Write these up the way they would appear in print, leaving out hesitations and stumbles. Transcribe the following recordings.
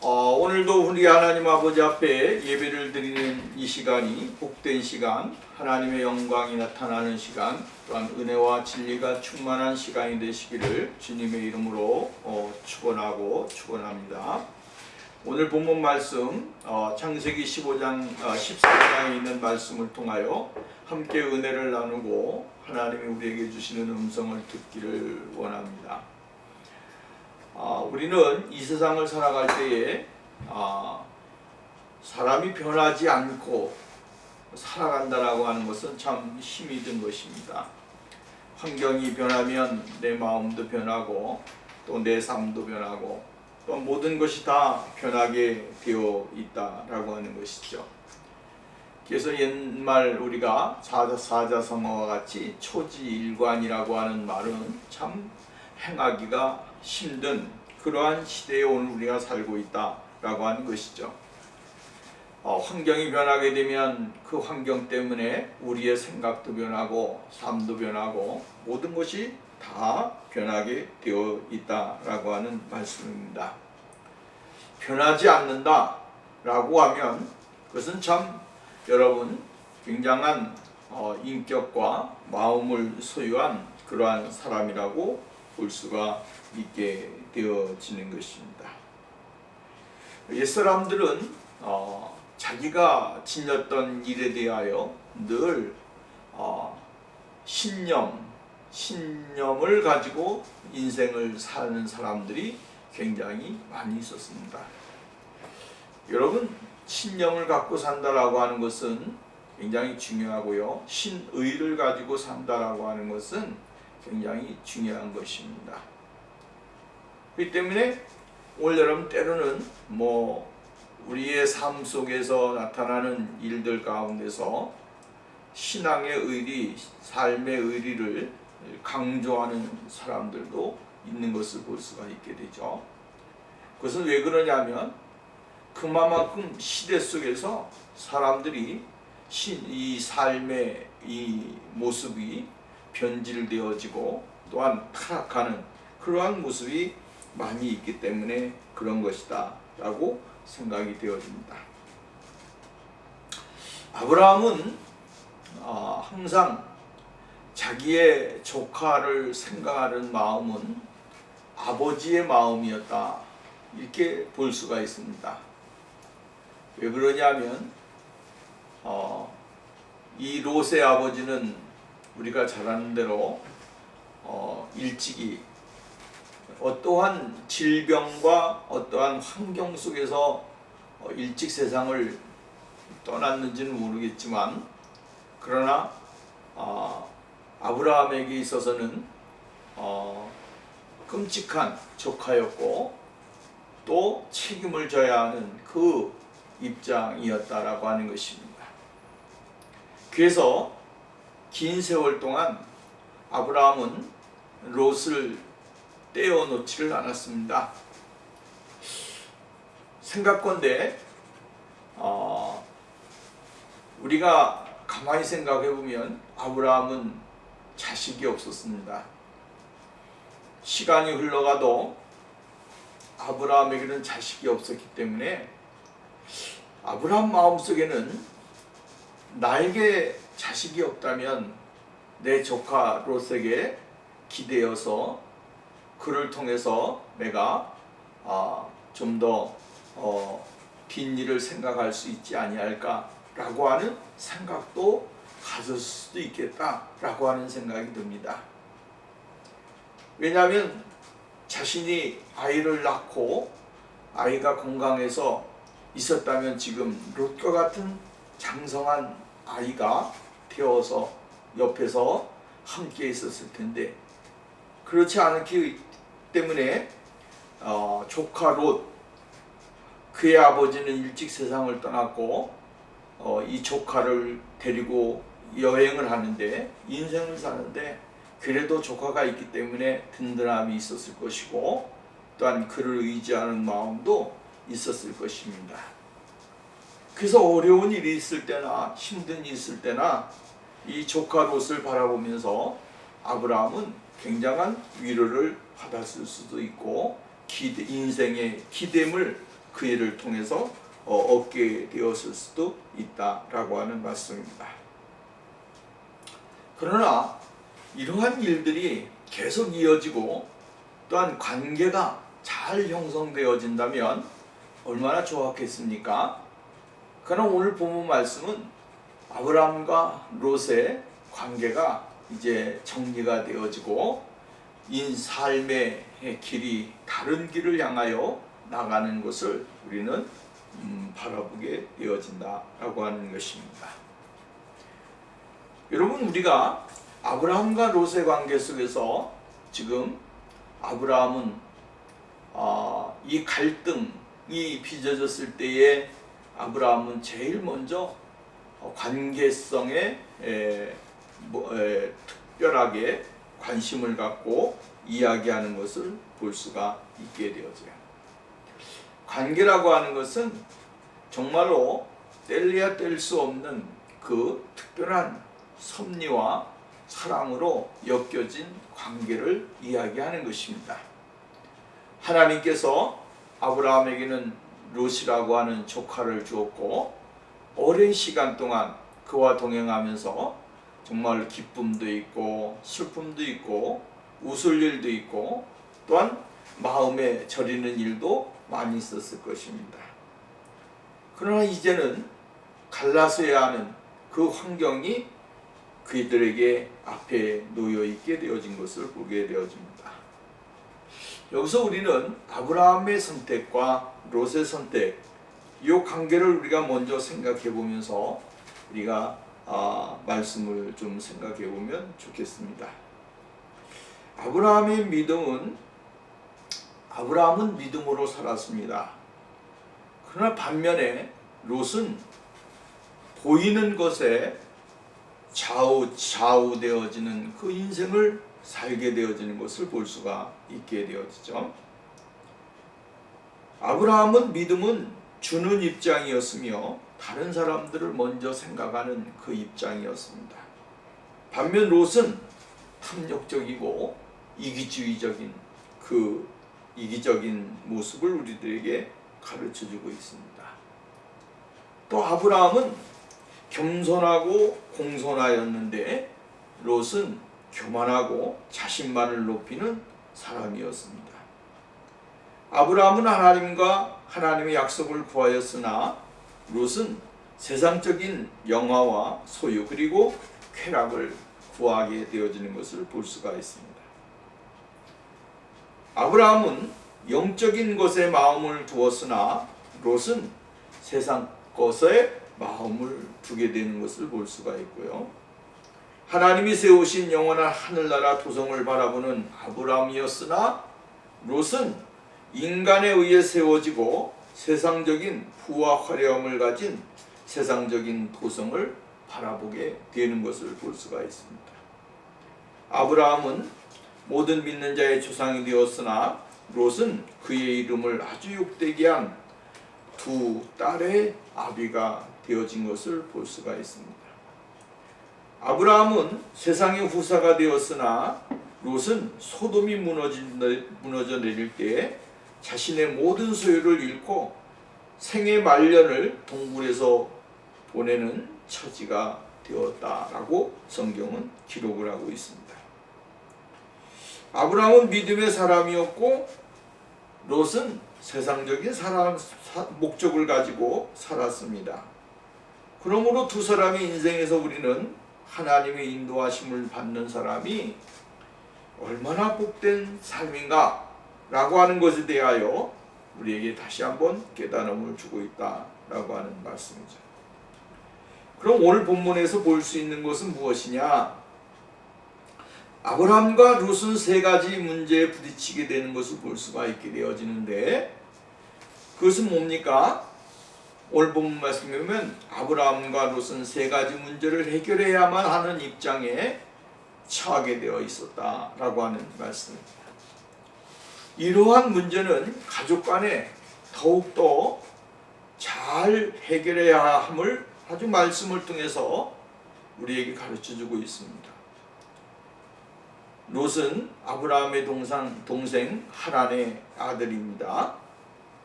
오늘도 우리 하나님 아버지 앞에 예배를 드리는 이 시간이 복된 시간, 하나님의 영광이 나타나는 시간, 또한 은혜와 진리가 충만한 시간이 되시기를 주님의 이름으로 축원하고 축원합니다. 오늘 본문 말씀 창세기 15장 14장에 있는 말씀을 통하여 함께 은혜를 나누고 하나님이 우리에게 주시는 음성을 듣기를 원합니다. 우리는 이 세상을 살아갈 때에 사람이 변하지 않고 살아간다라고 하는 것은 참 힘이 든 것입니다. 환경이 변하면 내 마음도 변하고 또 내 삶도 변하고 또 모든 것이 다 변하게 되어 있다라고 하는 것이죠. 그래서 옛말 우리가 사자성어와 같이 초지일관이라고 하는 말은 참 행하기가 힘든 그러한 시대에 오늘 우리가 살고 있다라고 하는 것이죠. 환경이 변하게 되면 그 환경 때문에 우리의 생각도 변하고 삶도 변하고 모든 것이 다 변하게 되어 있다라고 하는 말씀입니다. 변하지 않는다라고 하면 그것은 참 여러분 굉장한 인격과 마음을 소유한 그러한 사람이라고 볼 수가 있게 되어지는 것입니다. 옛사람들은 자기가 지녔던 일에 대하여 늘 신념을 가지고 인생을 사는 사람들이 굉장히 많이 있었습니다. 여러분, 신념을 갖고 산다라고 하는 것은 굉장히 중요하고요. 신의를 가지고 산다라고 하는 것은 굉장히 중요한 것입니다. 그렇기 때문에 오늘 여러분 때로는 우리의 삶 속에서 나타나는 일들 가운데서 신앙의 의리, 삶의 의리를 강조하는 사람들도 있는 것을 볼 수가 있게 되죠. 그것은 왜 그러냐면 그만큼 시대 속에서 사람들이 이 삶의 이 모습이 변질되어지고 또한 타락하는 그러한 모습이 많이 있기 때문에 그런 것이다 라고 생각이 되어집니다. 아브라함은 항상 자기의 조카를 생각하는 마음은 아버지의 마음이었다 이렇게 볼 수가 있습니다. 왜 그러냐면 이 롯의 아버지는 우리가 잘 아는 대로 일찍이 어떠한 질병과 어떠한 환경 속에서 일찍 세상을 떠났는지는 모르겠지만 그러나 아브라함에게 있어서는 끔찍한 조카였고 또 책임을 져야 하는 그 입장이었다라고 하는 것입니다. 그래서 긴 세월 동안 아브라함은 롯을 떼어놓지를 않았습니다. 생각건대 우리가 가만히 생각해 보면 아브라함은 자식이 없었습니다. 시간이 흘러가도 아브라함에게는 자식이 없었기 때문에 아브라함 마음속에는 나에게 자식이 없다면 내 조카 롯에게 기대어서 그를 통해서 내가 좀 더 뒷일을 생각할 수 있지 아니할까라고 하는 생각도 가졌을 수도 있겠다라고 하는 생각이 듭니다. 왜냐하면 자신이 아이를 낳고 아이가 건강해서 있었다면 지금 롯과 같은 장성한 아이가 되어서 옆에서 함께 있었을 텐데 그렇지 않기 때문에 조카 롯 그의 아버지는 일찍 세상을 떠났고 이 조카를 데리고 여행을 하는데 인생을 사는데 그래도 조카가 있기 때문에 든든함이 있었을 것이고 또한 그를 의지하는 마음도 있었을 것입니다. 그래서 어려운 일이 있을 때나 힘든 일이 있을 때나 이 조카 롯을 바라보면서 아브라함은 굉장한 위로를 받았을 수도 있고 인생의 기댐을 그 일을 통해서 얻게 되었을 수도 있다라고 하는 말씀입니다. 그러나 이러한 일들이 계속 이어지고 또한 관계가 잘 형성되어진다면 얼마나 좋았겠습니까? 그러나 오늘 본문 말씀은 아브라함과 롯의 관계가 이제 정리가 되어지고 삶의 길이 다른 길을 향하여 나가는 것을 우리는 바라보게 되어진다라고 하는 것입니다. 여러분, 우리가 아브라함과 롯의 관계 속에서 지금 아브라함은 이 갈등이 빚어졌을 때에 아브라함은 제일 먼저 관계성에 특별하게 관심을 갖고 이야기하는 것을 볼 수가 있게 되어져요. 관계라고 하는 것은 정말로 뗄래야 뗄 수 없는 그 특별한 섭리와 사랑으로 엮여진 관계를 이야기하는 것입니다. 하나님께서 아브라함에게는 롯이라고 하는 조카를 주었고 오랜 시간 동안 그와 동행하면서 정말 기쁨도 있고 슬픔도 있고 웃을 일도 있고 또한 마음에 저리는 일도 많이 있었을 것입니다. 그러나 이제는 갈라서야 하는 그 환경이 그들에게 앞에 놓여 있게 되어진 것을 보게 되어집니다. 여기서 우리는 아브라함의 선택과 롯의 선택, 이 관계를 우리가 먼저 생각해 보면서 우리가 말씀을 좀 생각해 보면 좋겠습니다. 아브라함은 믿음으로 살았습니다. 그러나 반면에 롯은 보이는 것에 좌우되어지는 그 인생을 살게 되어지는 것을 볼 수가 있게 되어지죠. 아브라함은 믿음은 주는 입장이었으며 다른 사람들을 먼저 생각하는 그 입장이었습니다. 반면 롯은 탐욕적이고 이기주의적인 그 이기적인 모습을 우리들에게 가르쳐주고 있습니다. 또 아브라함은 겸손하고 공손하였는데 롯은 교만하고 자신만을 높이는 사람이었습니다. 아브라함은 하나님과 하나님의 약속을 구하였으나 롯은 세상적인 영화와 소유 그리고 쾌락을 구하게 되어지는 것을 볼 수가 있습니다. 아브라함은 영적인 것에 마음을 두었으나 롯은 세상 것에 마음을 두게 되는 것을 볼 수가 있고요. 하나님이 세우신 영원한 하늘나라 도성을 바라보는 아브라함이었으나 롯은 인간에 의해 세워지고 세상적인 부와 화려함을 가진 세상적인 도성을 바라보게 되는 것을 볼 수가 있습니다. 아브라함은 모든 믿는 자의 조상이 되었으나 롯은 그의 이름을 아주 욕되게 한 두 딸의 아비가 되어진 것을 볼 수가 있습니다. 아브라함은 세상의 후사가 되었으나 롯은 소돔이 무너져 내릴 때 자신의 모든 소유를 잃고 생의 말년을 동굴에서 보내는 처지가 되었다라고 성경은 기록을 하고 있습니다. 아브라함은 믿음의 사람이었고 롯은 세상적인 목적을 가지고 살았습니다. 그러므로 두 사람의 인생에서 우리는 하나님의 인도하심을 받는 사람이 얼마나 복된 삶인가 라고 하는 것에 대하여 우리에게 다시 한번 깨달음을 주고 있다라고 하는 말씀이죠. 그럼 오늘 본문에서 볼 수 있는 것은 무엇이냐? 아브라함과 롯은 세 가지 문제에 부딪히게 되는 것을 볼 수가 있게 되어지는데 그것은 뭡니까? 오늘 본문 말씀에 보면 아브라함과 롯은 세 가지 문제를 해결해야만 하는 입장에 처하게 되어 있었다라고 하는 말씀입니다. 이러한 문제는 가족 간에 더욱더 잘 해결해야 함을 아주 말씀을 통해서 우리에게 가르쳐주고 있습니다. 롯은 아브라함의 동생 하란의 아들입니다.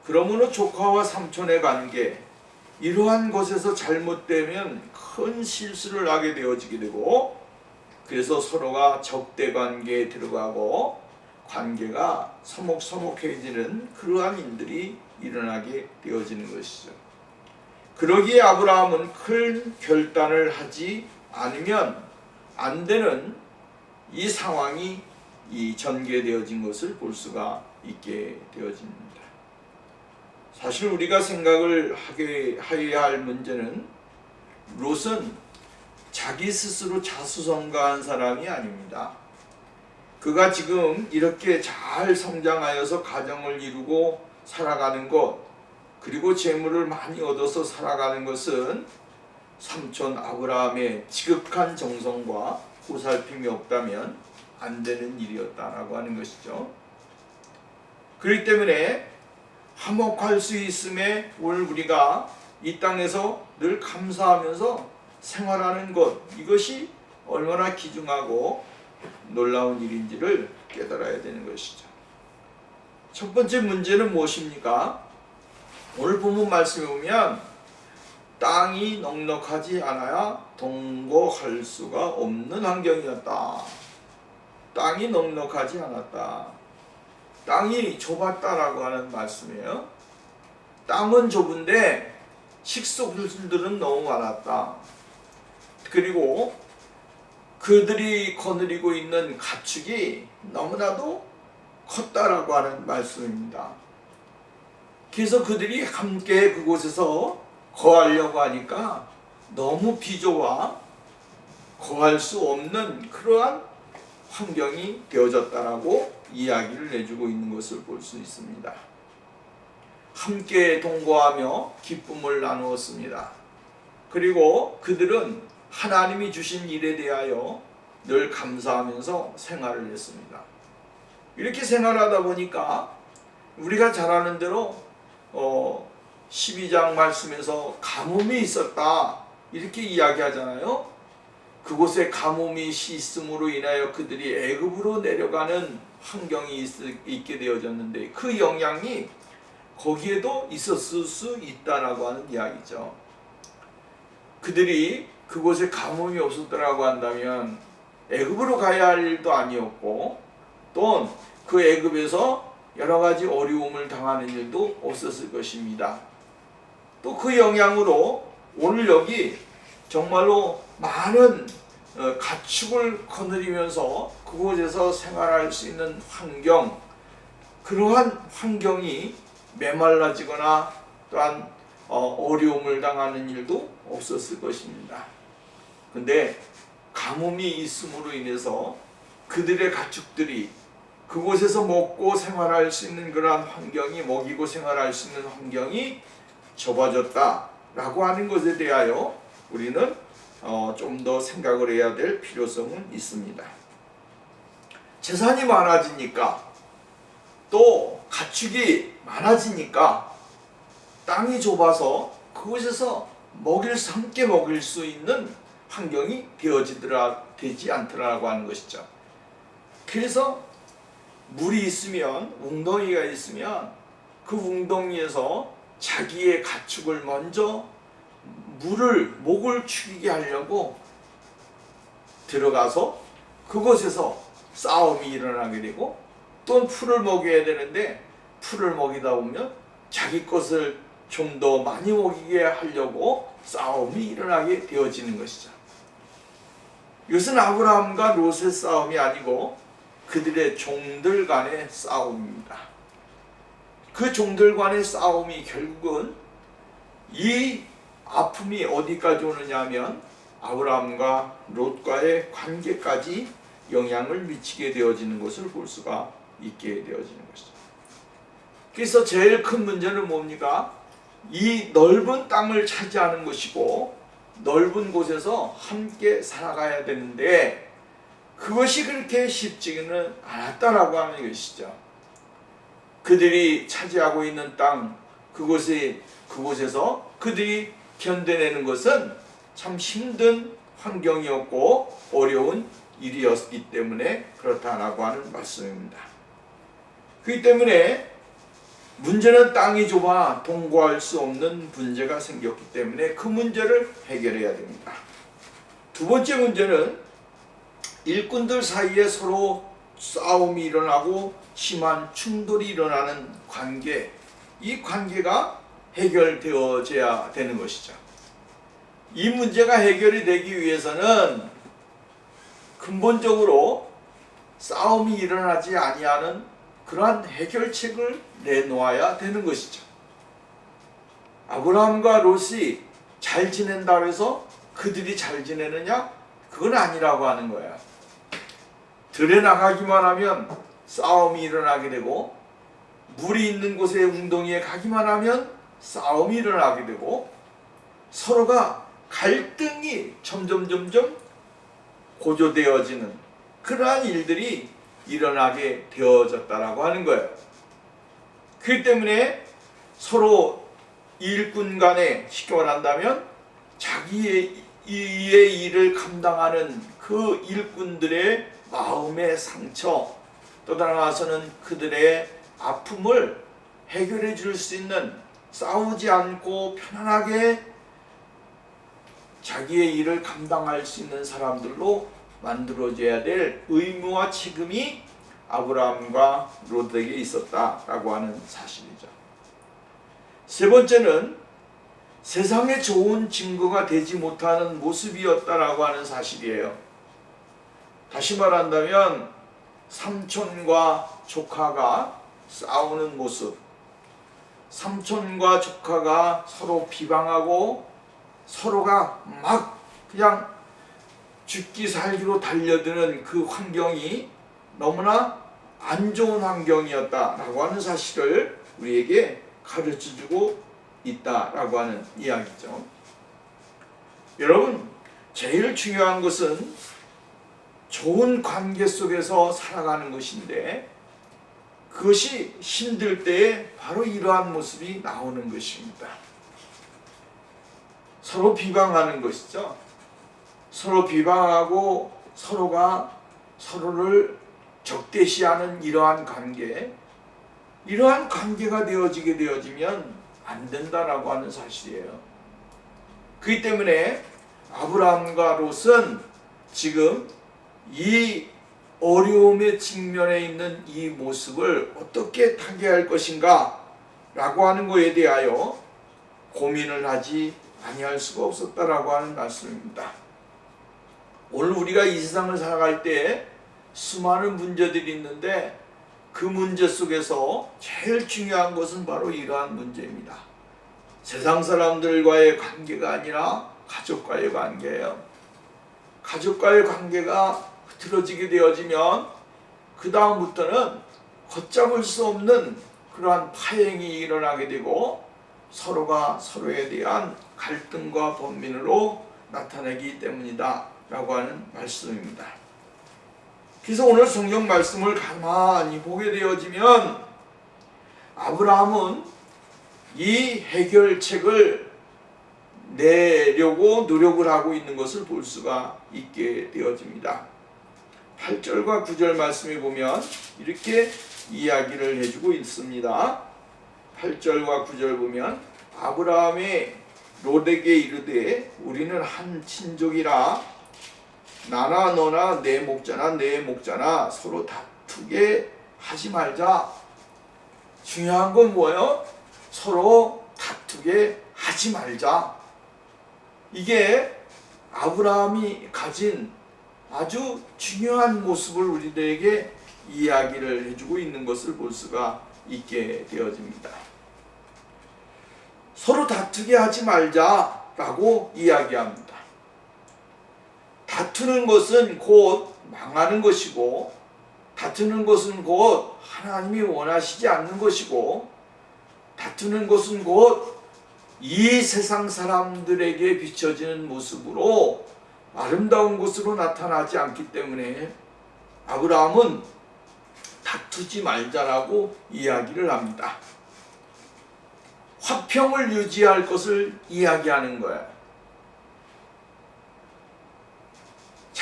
그러므로 조카와 삼촌의 관계, 이러한 것에서 잘못되면 큰 실수를 하게 되어지게 되고, 그래서 서로가 적대 관계에 들어가고 관계가 서먹서먹해지는 그러한 일들이 일어나게 되어지는 것이죠. 그러기에 아브라함은 큰 결단을 하지 않으면 안 되는 이 상황이 전개되어진 것을 볼 수가 있게 되어집니다. 사실 우리가 생각을 해야 할 문제는, 롯은 자기 스스로 자수성가한 사람이 아닙니다. 그가 지금 이렇게 잘 성장하여서 가정을 이루고 살아가는 것, 그리고 재물을 많이 얻어서 살아가는 것은 삼촌 아브라함의 지극한 정성과 보살핌이 없다면 안 되는 일이었다라고 하는 것이죠. 그렇기 때문에 화목할 수 있음에 오늘 우리가 이 땅에서 늘 감사하면서 생활하는 것, 이것이 얼마나 귀중하고 놀라운 일인지를 깨달아야 되는 것이죠. 첫 번째 문제는 무엇입니까? 오늘 본문 말씀에 보면 땅이 넉넉하지 않아야 동거할 수가 없는 환경이었다. 땅이 넉넉하지 않았다. 땅이 좁았다라고 하는 말씀이에요. 땅은 좁은데 식소들은 너무 많았다. 그리고 그들이 거느리고 있는 가축이 너무나도 컸다라고 하는 말씀입니다. 그래서 그들이 함께 그곳에서 거하려고 하니까 너무 비좁아 거할 수 없는 그러한 환경이 되어졌다라고 이야기를 해주고 있는 것을 볼 수 있습니다. 함께 동거하며 기쁨을 나누었습니다. 그리고 그들은 하나님이 주신 일에 대하여 늘 감사하면서 생활을 했습니다. 이렇게 생활하다 보니까 우리가 잘 아는 대로 12장 말씀에서 가뭄이 있었다 이렇게 이야기하잖아요. 그곳에 가뭄이 있음으로 인하여 그들이 애굽으로 내려가는 환경이 있게 되어졌는데, 그 영향이 거기에도 있었을 수 있다라고 하는 이야기죠. 그들이 그곳에 가뭄이 없었더라고 한다면 애굽으로 가야 할 일도 아니었고, 또 그 애굽에서 여러 가지 어려움을 당하는 일도 없었을 것입니다. 또 그 영향으로 오늘 여기 정말로 많은 가축을 거느리면서 그곳에서 생활할 수 있는 환경, 그러한 환경이 메말라지거나 또한 어려움을 당하는 일도 없었을 것입니다. 근데 가뭄이 있음으로 인해서 그들의 가축들이 그곳에서 먹고 생활할 수 있는 그러한 환경이, 먹이고 생활할 수 있는 환경이 좁아졌다라고 하는 것에 대하여 우리는 좀 더 생각을 해야 될 필요성은 있습니다. 재산이 많아지니까, 또 가축이 많아지니까 땅이 좁아서 그곳에서 함께 먹일 수 있는 환경이 되지 않더라고 하는 것이죠. 그래서 물이 있으면, 웅덩이가 있으면 그 웅덩이에서 자기의 가축을 먼저 목을 축이게 하려고 들어가서 그곳에서 싸움이 일어나게 되고, 또 풀을 먹여야 되는데 풀을 먹이다 보면 자기 것을 좀 더 많이 먹이게 하려고 싸움이 일어나게 되어지는 것이죠. 이것은 아브라함과 롯의 싸움이 아니고 그들의 종들 간의 싸움입니다. 그 종들 간의 싸움이 결국은 이 아픔이 어디까지 오느냐 하면 아브라함과 롯과의 관계까지 영향을 미치게 되어지는 것을 볼 수가 있게 되어지는 것이죠. 그래서 제일 큰 문제는 뭡니까? 이 넓은 땅을 차지하는 것이고, 넓은 곳에서 함께 살아가야 되는데 그것이 그렇게 쉽지는 않았다라고 하는 것이죠. 그들이 차지하고 있는 땅, 그곳에서 그들이 견뎌내는 것은 참 힘든 환경이었고 어려운 일이었기 때문에 그렇다라고 하는 말씀입니다. 그렇기 때문에 문제는 땅이 좁아 동거할 수 없는 문제가 생겼기 때문에 그 문제를 해결해야 됩니다. 두 번째 문제는 일꾼들 사이에 서로 싸움이 일어나고 심한 충돌이 일어나는 관계, 이 관계가 해결되어져야 되는 것이죠. 이 문제가 해결이 되기 위해서는 근본적으로 싸움이 일어나지 아니하는 그러한 해결책을 내놓아야 되는 것이죠. 아브라함과 롯이 잘 지낸다고 해서 그들이 잘 지내느냐? 그건 아니라고 하는 거예요. 들에 나가기만 하면 싸움이 일어나게 되고, 물이 있는 곳에 웅덩이에 가기만 하면 싸움이 일어나게 되고, 서로가 갈등이 점점 고조되어지는 그러한 일들이 일어나게 되어졌다라고 하는 거예요. 그렇기 때문에 서로 일꾼 간에 쉽게 말한다면 자기의 일을 감당하는 그 일꾼들의 마음의 상처, 또 나아가서는 그들의 아픔을 해결해 줄 수 있는, 싸우지 않고 편안하게 자기의 일을 감당할 수 있는 사람들로 만들어져야 될 의무와 책임이 아브라함과 롯에게 있었다라고 하는 사실이죠. 세 번째는 세상에 좋은 증거가 되지 못하는 모습이었다라고 하는 사실이에요. 다시 말한다면 삼촌과 조카가 싸우는 모습, 삼촌과 조카가 서로 비방하고 서로가 막 그냥 죽기 살기로 달려드는 그 환경이 너무나 안 좋은 환경이었다라고 하는 사실을 우리에게 가르쳐주고 있다라고 하는 이야기죠. 여러분, 제일 중요한 것은 좋은 관계 속에서 살아가는 것인데, 그것이 힘들 때에 바로 이러한 모습이 나오는 것입니다. 서로 비방하는 것이죠. 서로 비방하고 서로가 서로를 적대시하는 이러한 관계, 이러한 관계가 되어지면 안 된다라고 하는 사실이에요. 그렇기 때문에 아브라함과 롯은 지금 이 어려움에 직면해 있는 이 모습을 어떻게 타개할 것인가 라고 하는 것에 대하여 고민을 하지 아니할 수가 없었다라고 하는 말씀입니다. 오늘 우리가 이 세상을 살아갈 때 수많은 문제들이 있는데, 그 문제 속에서 제일 중요한 것은 바로 이러한 문제입니다. 세상 사람들과의 관계가 아니라 가족과의 관계예요. 가족과의 관계가 흐트러지게 되어지면 그 다음부터는 걷잡을 수 없는 그러한 파행이 일어나게 되고, 서로가 서로에 대한 갈등과 번민으로 나타나기 때문이다 라고 하는 말씀입니다. 그래서 오늘 성경 말씀을 가만히 보게 되어지면 아브라함은 이 해결책을 내려고 노력을 하고 있는 것을 볼 수가 있게 되어집니다. 8절과 9절 말씀에 보면 이렇게 이야기를 해주고 있습니다. 8절과 9절 보면 아브라함이 롯에게 이르되 우리는 한 친족이라 나나 너나 내 목자나 서로 다투게 하지 말자. 중요한 건 뭐예요? 서로 다투게 하지 말자. 이게 아브라함이 가진 아주 중요한 모습을 우리들에게 이야기를 해주고 있는 것을 볼 수가 있게 되어집니다. 서로 다투게 하지 말자라고 이야기합니다. 다투는 것은 곧 망하는 것이고, 다투는 것은 곧 하나님이 원하시지 않는 것이고, 다투는 것은 곧 이 세상 사람들에게 비춰지는 모습으로 아름다운 것으로 나타나지 않기 때문에 아브라함은 다투지 말자라고 이야기를 합니다. 화평을 유지할 것을 이야기하는 거예요.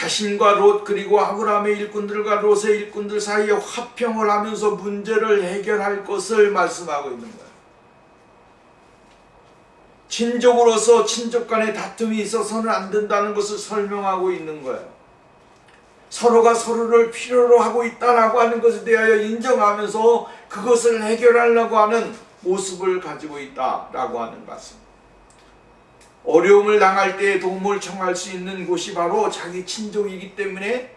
자신과 롯 그리고 아브라함의 일꾼들과 롯의 일꾼들 사이에 화평을 하면서 문제를 해결할 것을 말씀하고 있는 거예요. 친족으로서 친족 간의 다툼이 있어서는 안 된다는 것을 설명하고 있는 거예요. 서로가 서로를 필요로 하고 있다라고 하는 것에 대하여 인정하면서 그것을 해결하려고 하는 모습을 가지고 있다라고 하는 말씀. 어려움을 당할 때 도움을 청할 수 있는 곳이 바로 자기 친족이기 때문에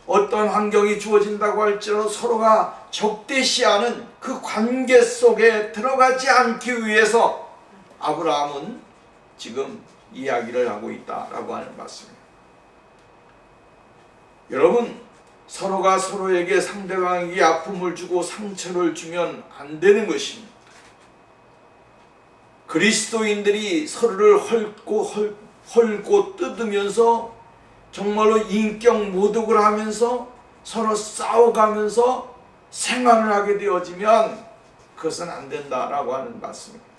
어떤 환경이 주어진다고 할지라도 서로가 적대시하는 그 관계 속에 들어가지 않기 위해서 아브라함은 지금 이야기를 하고 있다라고 하는 말씀입니다. 여러분, 서로가 서로에게 상대방에게 아픔을 주고 상처를 주면 안 되는 것입니다. 그리스도인들이 서로를 헐고 뜯으면서 정말로 인격 모독을 하면서 서로 싸워가면서 생활을 하게 되어지면 그것은 안 된다라고 하는 말씀입니다.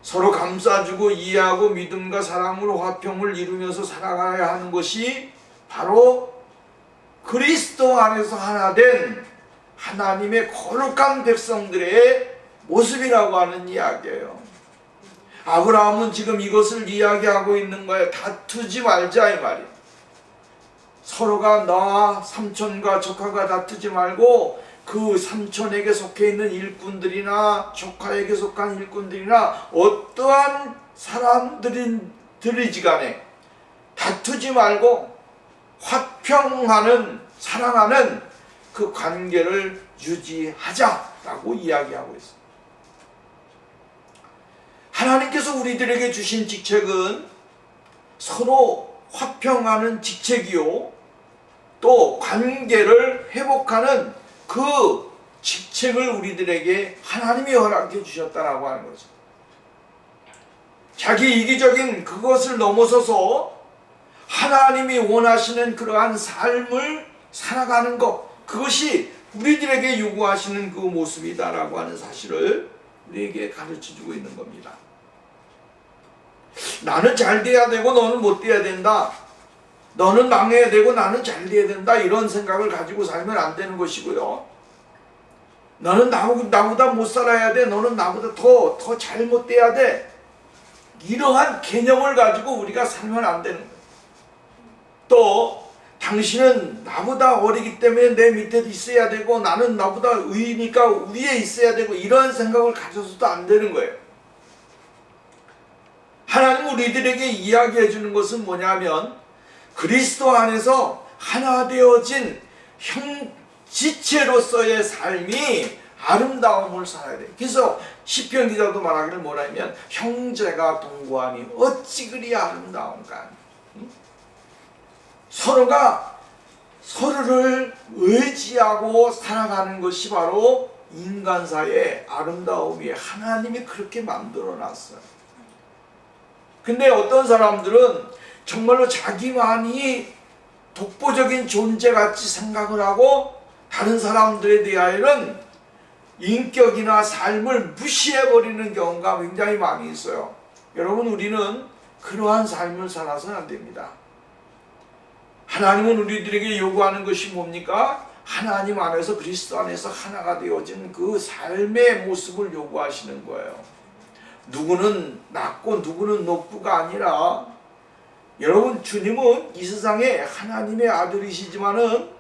서로 감싸주고 이해하고 믿음과 사랑으로 화평을 이루면서 살아가야 하는 것이 바로 그리스도 안에서 하나 된 하나님의 거룩한 백성들의 모습이라고 하는 이야기예요. 아브라함은 지금 이것을 이야기하고 있는 거예요. 다투지 말자 이 말이에요. 서로가 나와 삼촌과 조카가 다투지 말고 그 삼촌에게 속해 있는 일꾼들이나 조카에게 속한 일꾼들이나 어떠한 사람들이지 간에 다투지 말고 화평하는 사랑하는 그 관계를 유지하자라고 이야기하고 있습니다. 하나님께서 우리들에게 주신 직책은 서로 화평하는 직책이요, 또 관계를 회복하는 그 직책을 우리들에게 하나님이 허락해 주셨다라고 하는 거죠. 자기 이기적인 그것을 넘어서서 하나님이 원하시는 그러한 삶을 살아가는 것, 그것이 우리들에게 요구하시는 그 모습이다라고 하는 사실을 우리에게 가르쳐주고 있는 겁니다. 나는 잘 돼야 되고 너는 못 돼야 된다, 너는 망해야 되고 나는 잘 돼야 된다, 이런 생각을 가지고 살면 안 되는 것이고요. 너는 나보다 못 살아야 돼, 너는 나보다 더 잘못돼야 돼, 이러한 개념을 가지고 우리가 살면 안 되는 거예요. 또 당신은 나보다 어리기 때문에 내 밑에 있어야 되고 나는 나보다 위니까 위에 있어야 되고 이런 생각을 가져서도 안 되는 거예요. 하나님 우리들에게 이야기해 주는 것은 뭐냐면 그리스도 안에서 하나 되어진 형지체로서의 삶이 아름다움을 살아야 돼요. 그래서 시편 기자도 말하기를 뭐라 하면 형제가 동거하니 어찌 그리 아름다운가. 서로가 서로를 의지하고 살아가는 것이 바로 인간사의 아름다움이 하나님이 그렇게 만들어 놨어요. 근데 어떤 사람들은 정말로 자기만이 독보적인 존재같이 생각을 하고 다른 사람들에 대하여는 인격이나 삶을 무시해버리는 경우가 굉장히 많이 있어요. 여러분, 우리는 그러한 삶을 살아서는 안 됩니다. 하나님은 우리들에게 요구하는 것이 뭡니까? 하나님 안에서 그리스도 안에서 하나가 되어진 그 삶의 모습을 요구하시는 거예요. 누구는 낮고 누구는 높고가 아니라, 여러분, 주님은 이 세상에 하나님의 아들이시지만은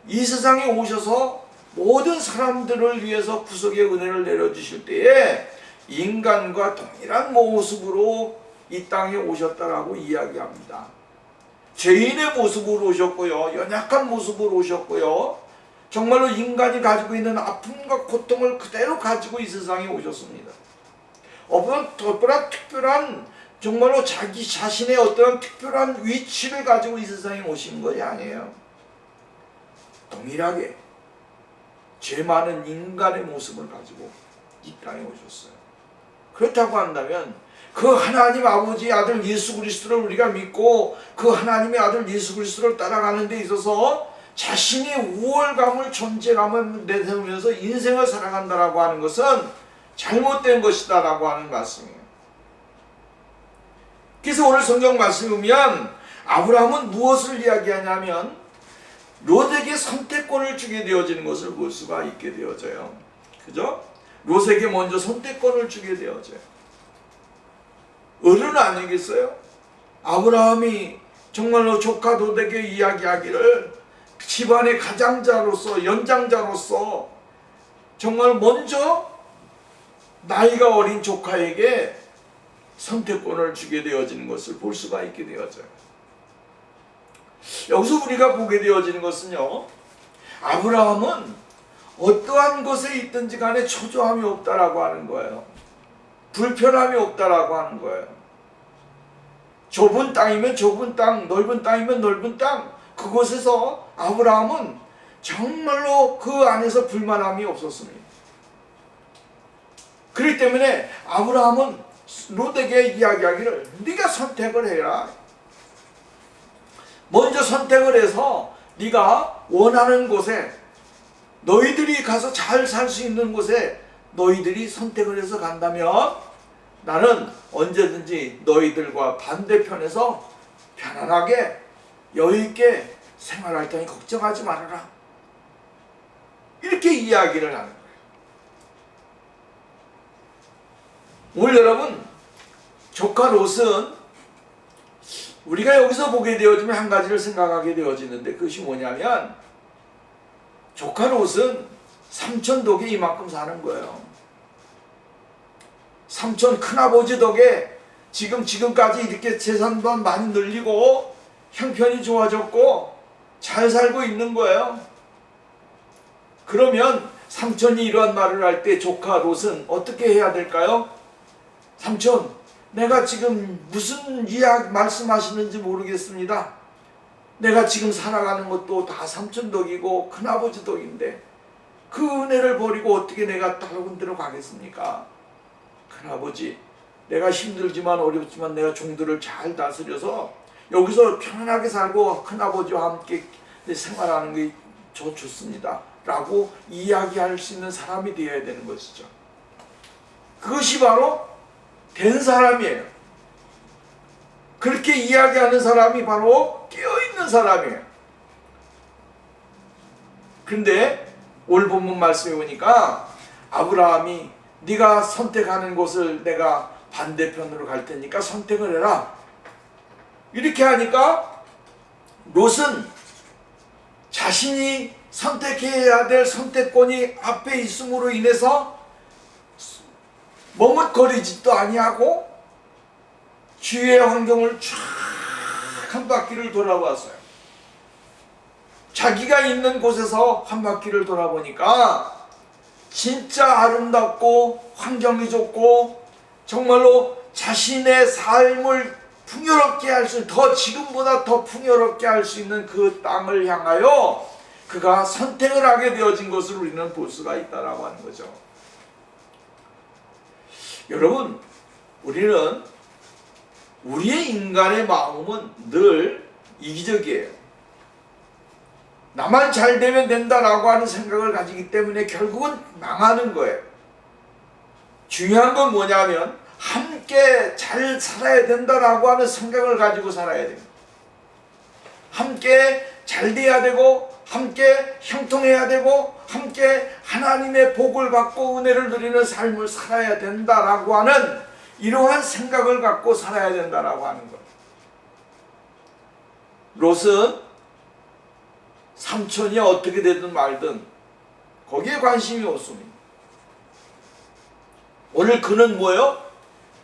이 세상에 오셔서 모든 사람들을 위해서 구속의 은혜를 내려주실 때에 인간과 동일한 모습으로 이 땅에 오셨다라고 이야기합니다. 죄인의 모습으로 오셨고요, 연약한 모습으로 오셨고요, 정말로 인간이 가지고 있는 아픔과 고통을 그대로 가지고 이 세상에 오셨습니다. 어떤 특별한 정말로 자기 자신의 어떤 특별한 위치를 가지고 이 세상에 오신 것이 아니에요. 동일하게 죄 많은 인간의 모습을 가지고 이 땅에 오셨어요. 그렇다고 한다면 그 하나님 아버지의 아들 예수 그리스도를 우리가 믿고 그 하나님의 아들 예수 그리스도를 따라가는 데 있어서 자신의 우월감을, 존재감을 내세우면서 인생을 살아간다라고 하는 것은 잘못된 것이다라고 하는 말씀이에요. 그래서 오늘 성경 말씀을 보면 아브라함은 무엇을 이야기하냐면 롯에게 선택권을 주게 되어지는 것을 볼 수가 있게 되어져요. 그죠? 롯에게 먼저 선택권을 주게 되어져요. 어른 아니겠어요? 아브라함이 정말로 조카 롯에게 이야기하기를 집안의 가장자로서 연장자로서 정말 먼저 나이가 어린 조카에게 선택권을 주게 되어지는 것을 볼 수가 있게 되어져요. 여기서 우리가 보게 되어지는 것은요, 아브라함은 어떠한 곳에 있든지 간에 초조함이 없다라고 하는 거예요. 불편함이 없다라고 하는 거예요. 좁은 땅이면 좁은 땅, 넓은 땅이면 넓은 땅, 그곳에서 아브라함은 정말로 그 안에서 불만함이 없었습니다. 그렇기 때문에 아브라함은 롯에게 이야기하기를 네가 선택을 해라. 먼저 선택을 해서 네가 원하는 곳에, 너희들이 가서 잘 살 수 있는 곳에 너희들이 선택을 해서 간다면 나는 언제든지 너희들과 반대편에서 편안하게 여유있게 생활할 테니 걱정하지 말아라. 이렇게 이야기를 하는 거예요. 오늘 여러분, 조카 롯은 우리가 여기서 보게 되어지면 한 가지를 생각하게 되어지는데, 그것이 뭐냐면 조카 롯은 삼촌 덕에 이만큼 사는 거예요. 삼촌 큰아버지 덕에 지금까지 이렇게 재산도 많이 늘리고 형편이 좋아졌고 잘 살고 있는 거예요. 그러면 삼촌이 이러한 말을 할 때 조카 롯은 어떻게 해야 될까요? 삼촌, 내가 지금 무슨 이야기 말씀하시는지 모르겠습니다. 내가 지금 살아가는 것도 다 삼촌 덕이고 큰아버지 덕인데 그 은혜를 버리고 어떻게 내가 다른 데로 가겠습니까? 큰아버지, 내가 힘들지만 어렵지만 내가 종들을 잘 다스려서 여기서 편안하게 살고 큰아버지와 함께 생활하는 게 좋습니다 라고 이야기할 수 있는 사람이 되어야 되는 것이죠. 그것이 바로 된 사람이에요. 그렇게 이야기하는 사람이 바로 깨어있는 사람이에요. 그런데 오늘 본문 말씀에 보니까 아브라함이 네가 선택하는 곳을 내가 반대편으로 갈 테니까 선택을 해라, 이렇게 하니까 롯은 자신이 선택해야 될 선택권이 앞에 있음으로 인해서 머뭇거리지도 아니하고 주위의 환경을 쫙 한 바퀴를 돌아봤어요. 자기가 있는 곳에서 한 바퀴를 돌아보니까 진짜 아름답고 환경이 좋고 정말로 자신의 삶을 풍요롭게 할 수, 더 지금보다 더 풍요롭게 할 수 있는 그 땅을 향하여 그가 선택을 하게 되어진 것을 우리는 볼 수가 있다라고 하는 거죠. 여러분, 우리는 우리의 인간의 마음은 늘 이기적이에요. 나만 잘 되면 된다라고 하는 생각을 가지기 때문에 결국은 망하는 거예요. 중요한 건 뭐냐면 함께 잘 살아야 된다라고 하는 생각을 가지고 살아야 됩니다. 함께 잘 돼야 되고 함께 형통해야 되고 함께 하나님의 복을 받고 은혜를 누리는 삶을 살아야 된다라고 하는 이러한 생각을 갖고 살아야 된다라고 하는 거예요. 롯은 삼촌이 어떻게 되든 말든 거기에 관심이 없습니다. 오늘 그는 뭐예요?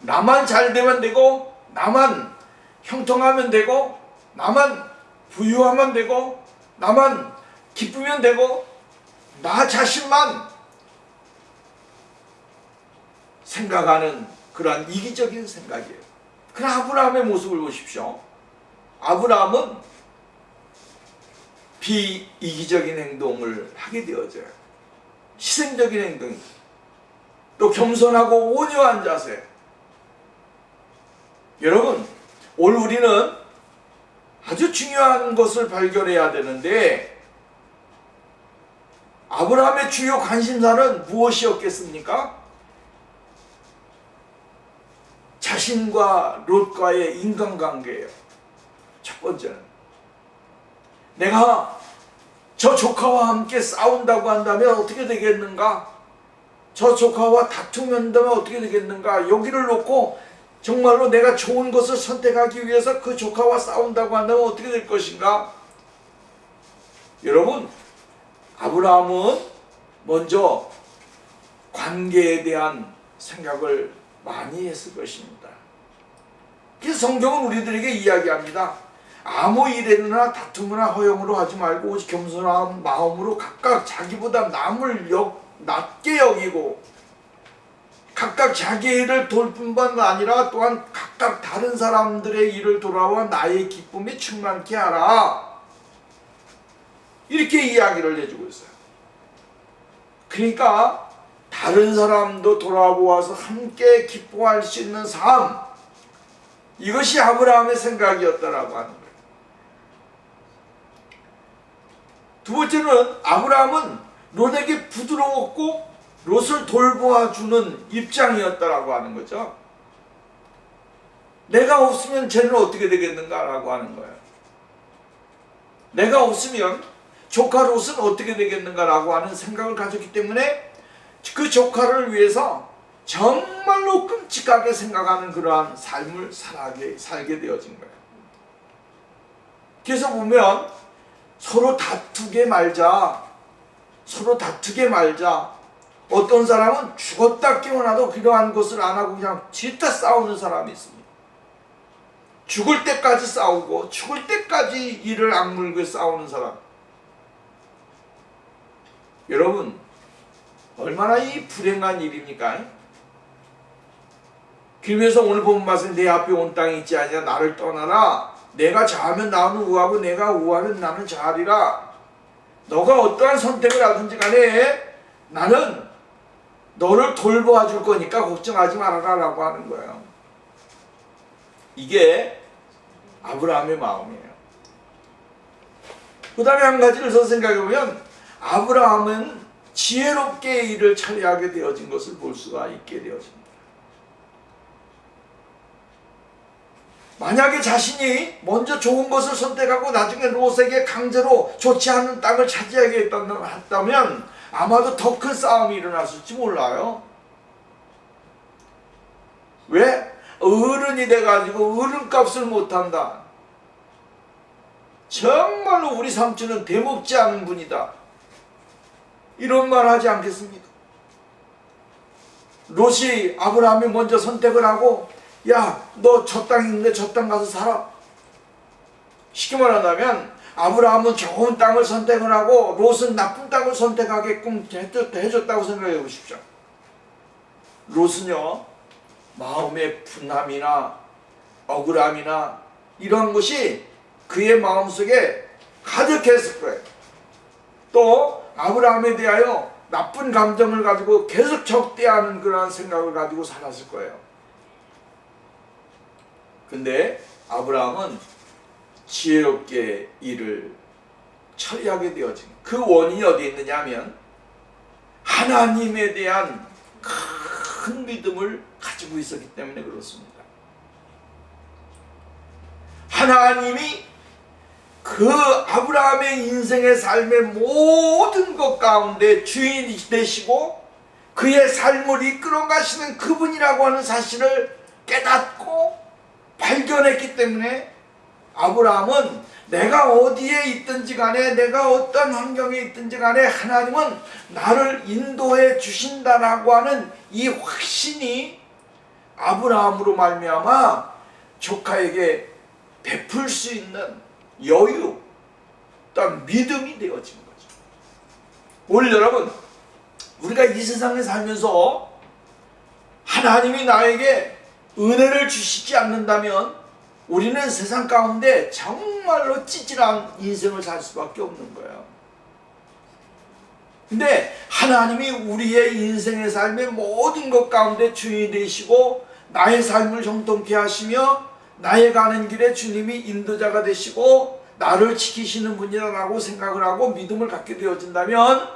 나만 잘 되면 되고 나만 형통하면 되고 나만 부유하면 되고 나만 기쁘면 되고 나 자신만 생각하는 그러한 이기적인 생각이에요. 그러나 아브라함의 모습을 보십시오. 아브라함은 비이기적인 행동을 하게 되어져요. 희생적인 행동, 또 겸손하고 온유한 자세. 여러분, 오늘 우리는 아주 중요한 것을 발견해야 되는데, 아브라함의 주요 관심사는 무엇이었겠습니까? 자신과 롯과의 인간관계예요. 첫 번째는 내가 저 조카와 함께 싸운다고 한다면 어떻게 되겠는가? 저 조카와 다투면다면 어떻게 되겠는가? 여기를 놓고 정말로 내가 좋은 것을 선택하기 위해서 그 조카와 싸운다고 한다면 어떻게 될 것인가? 여러분, 아브라함은 먼저 관계에 대한 생각을 많이 했을 것입니다. 그래서 성경은 우리들에게 이야기합니다. 아무 일에나 다툼이나 허용으로 하지 말고 오직 겸손한 마음으로 각각 자기보다 남을 낮게 여기고 각각 자기 일을 돌 뿐만 아니라 또한 각각 다른 사람들의 일을 돌아와 나의 기쁨에 충만케 하라. 이렇게 이야기를 해주고 있어요. 그러니까 다른 사람도 돌아보아서 함께 기뻐할 수 있는 삶, 이것이 아브라함의 생각이었다라고 하는 거예요. 두 번째는 아브라함은 롯에게 부드러웠고 롯을 돌보아주는 입장이었다라고 하는 거죠. 내가 없으면 쟤는 어떻게 되겠는가라고 하는 거예요. 내가 없으면 조카 롯은 어떻게 되겠는가라고 하는 생각을 가졌기 때문에 그 조카를 위해서 정말로 끔찍하게 생각하는 그러한 삶을 살게 되어진 거예요. 그래서 보면 서로 다투게 말자. 어떤 사람은 죽었다 깨어나도 그러한 것을 안 하고 그냥 질타 싸우는 사람이 있습니다. 죽을 때까지 싸우고 죽을 때까지 이를 악물고 싸우는 사람. 여러분, 얼마나 이 불행한 일입니까? 그러면서 오늘 본 말씀, 내 앞에 온 땅이 있지 아니냐 나를 떠나라. 내가 좌하면 나는 우하고 내가 우하면 나는 좌하리라. 너가 어떠한 선택을 하든지 간에 나는 너를 돌보아 줄 거니까 걱정하지 말아라 라고 하는 거예요. 이게 아브라함의 마음이에요. 그 다음에 한 가지를 더 생각해보면 아브라함은 지혜롭게 일을 처리하게 되어진 것을 볼 수가 있게 되어집니다. 만약에 자신이 먼저 좋은 것을 선택하고 나중에 롯에게 강제로 좋지 않은 땅을 차지하게 했다면 아마도 더 큰 싸움이 일어났을지 몰라요. 왜? 어른이 돼가지고 어른값을 못한다. 정말로 우리 삼촌은 대먹지 않은 분이다. 이런 말 하지 않겠습니까? 롯이 아브라함이 먼저 선택을 하고 야, 너 저 땅 있는데 저 땅 가서 살아. 쉽게 말한다면 아브라함은 좋은 땅을 선택을 하고 롯은 나쁜 땅을 선택하게끔 해줬다고 생각해 보십시오. 롯은요, 마음의 분함이나 억울함이나 이런 것이 그의 마음속에 가득했을 거예요. 또 아브라함에 대하여 나쁜 감정을 가지고 계속 적대하는 그러한 생각을 가지고 살았을 거예요. 근데 아브라함은 지혜롭게 일을 처리하게 되어진 그 원인이 어디에 있느냐 하면 하나님에 대한 큰 믿음을 가지고 있었기 때문에 그렇습니다. 하나님이 그 아브라함의 인생의 삶의 모든 것 가운데 주인이 되시고 그의 삶을 이끌어 가시는 그분이라고 하는 사실을 깨닫고 발견했기 때문에 아브라함은 내가 어디에 있든지 간에 내가 어떤 환경에 있든지 간에 하나님은 나를 인도해 주신다라고 하는 이 확신이 아브라함으로 말미암아 조카에게 베풀 수 있는 여유 또한 믿음이 되어진 거죠. 오늘 여러분, 우리가 이 세상에 살면서 하나님이 나에게 은혜를 주시지 않는다면 우리는 세상 가운데 정말로 찌질한 인생을 살 수밖에 없는 거예요. 근데 하나님이 우리의 인생의 삶의 모든 것 가운데 주인이 되시고 나의 삶을 정통케 하시며 나의 가는 길에 주님이 인도자가 되시고 나를 지키시는 분이라고 생각을 하고 믿음을 갖게 되어진다면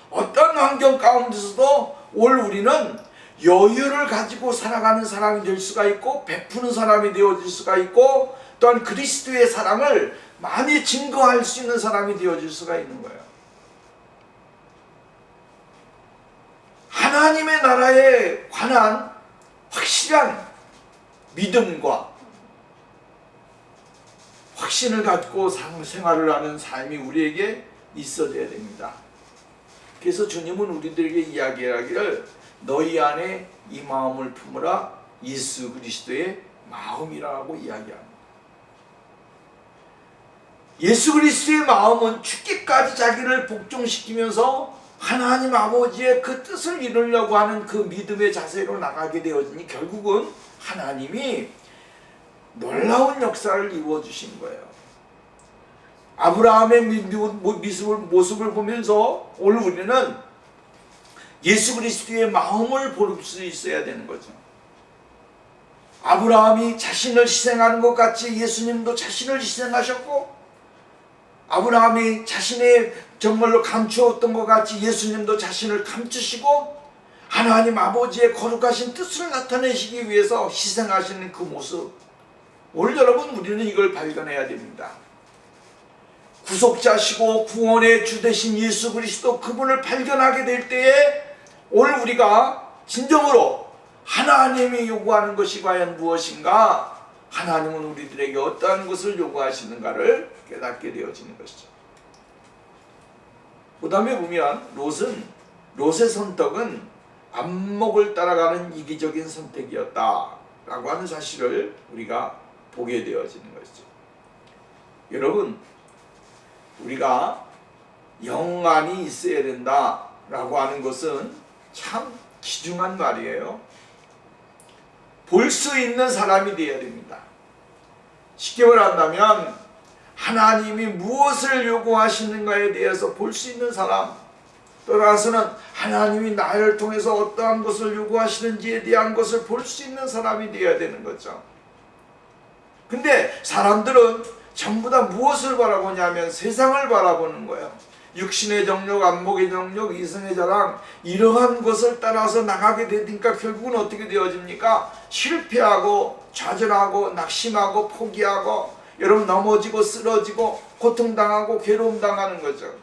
어떤 환경 가운데서도 오늘 우리는 여유를 가지고 살아가는 사람이 될 수가 있고 베푸는 사람이 되어질 수가 있고 또한 그리스도의 사랑을 많이 증거할 수 있는 사람이 되어질 수가 있는 거예요. 하나님의 나라에 관한 확실한 믿음과 확신을 갖고 생활을 하는 삶이 우리에게 있어야 됩니다. 그래서 주님은 우리들에게 이야기하기를 너희 안에 이 마음을 품으라 예수 그리스도의 마음이라고 이야기합니다. 예수 그리스도의 마음은 죽기까지 자기를 복종시키면서 하나님 아버지의 그 뜻을 이루려고 하는 그 믿음의 자세로 나가게 되어지니 결국은 하나님이 놀라운 역사를 이루어주신 거예요. 아브라함의 모습을 보면서 오늘 우리는 예수 그리스도의 마음을 볼 수 있어야 되는 거죠. 아브라함이 자신을 희생하는 것 같이 예수님도 자신을 희생하셨고, 아브라함이 자신의 정말로 감추었던 것 같이 예수님도 자신을 감추시고 하나님 아버지의 거룩하신 뜻을 나타내시기 위해서 희생하시는 그 모습, 오늘 여러분 우리는 이걸 발견해야 됩니다. 구속자시고 구원의 주 되신 예수 그리스도 그분을 발견하게 될 때에 오늘 우리가 진정으로 하나님이 요구하는 것이 과연 무엇인가, 하나님은 우리들에게 어떠한 것을 요구하시는가를 깨닫게 되어지는 것이죠. 그 다음에 보면 롯의 선택은 안목을 따라가는 이기적인 선택이었다라고 하는 사실을 우리가 보게 되어지는 것이죠. 여러분, 우리가 영안이 있어야 된다라고 하는 것은 참 귀중한 말이에요. 볼 수 있는 사람이 되어야 됩니다. 쉽게 말한다면 하나님이 무엇을 요구하시는가에 대해서 볼 수 있는 사람, 따라서는 하나님이 나를 통해서 어떠한 것을 요구하시는지에 대한 것을 볼 수 있는 사람이 되어야 되는 거죠. 근데 사람들은 전부 다 무엇을 바라보냐면 세상을 바라보는 거예요. 육신의 정욕, 안목의 정욕, 이성의 자랑, 이러한 것을 따라서 나가게 되니까 결국은 어떻게 되어집니까? 실패하고 좌절하고 낙심하고 포기하고 여러분 넘어지고 쓰러지고 고통당하고 괴로움당하는 거죠.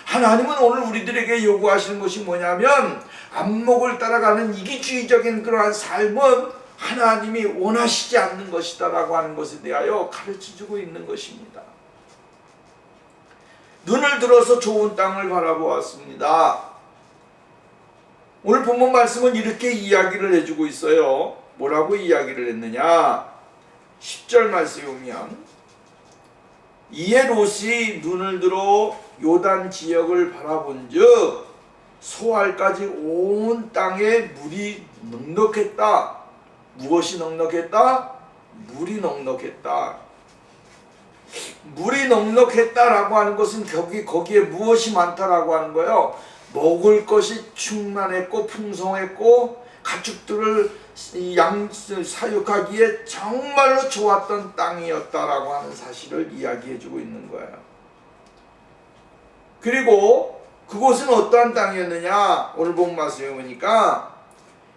하나님은 오늘 우리들에게 요구하시는 것이 뭐냐면 안목을 따라가는 이기주의적인 그러한 삶은 하나님이 원하시지 않는 것이다 라고 하는 것에 대하여 가르쳐주고 있는 것입니다. 눈을 들어서 좋은 땅을 바라보았습니다. 오늘 본문 말씀은 이렇게 이야기를 해주고 있어요. 뭐라고 이야기를 했느냐? 10절 말씀에 보면 이에 롯이 눈을 들어 요단 지역을 바라본즉 소알까지 온 땅에 물이 넉넉했다. 무엇이 넉넉했다? 물이 넉넉했다. 물이 넉넉했다라고 하는 것은 거기에 무엇이 많다라고 하는 거예요. 먹을 것이 충만했고 풍성했고 가축들을 사육하기에 정말로 좋았던 땅이었다라고 하는 사실을 이야기해주고 있는 거예요. 그리고 그곳은 어떠한 땅이었느냐? 오늘 본 말씀에 보니까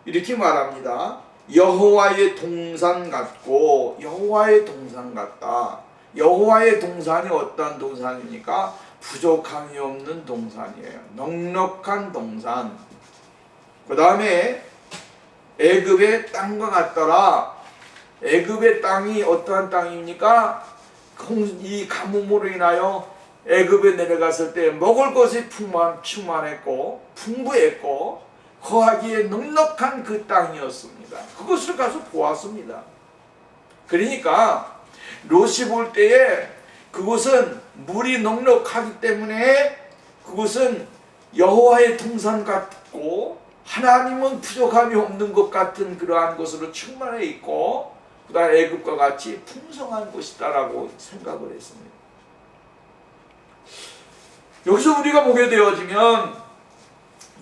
이렇게 말합니다. 여호와의 동산 같고, 여호와의 동산 같다. 여호와의 동산이 어떠한 동산입니까? 부족함이 없는 동산이에요. 넉넉한 동산. 그 다음에 애굽의 땅과 같더라. 애굽의 땅이 어떠한 땅입니까? 이 가뭄으로 인하여 애굽에 내려갔을 때 먹을 것이 충만했고 풍부했고 거하기에 넉넉한 그 땅이었습니다. 그것을 가서 보았습니다. 그러니까 롯이 볼 때에 그곳은 물이 넉넉하기 때문에 그곳은 여호와의 동산 같고 하나님은 부족함이 없는 것 같은 그러한 것으로 충만해 있고 그다음 애굽과 같이 풍성한 곳이다라고 생각을 했습니다. 여기서 우리가 보게 되어지면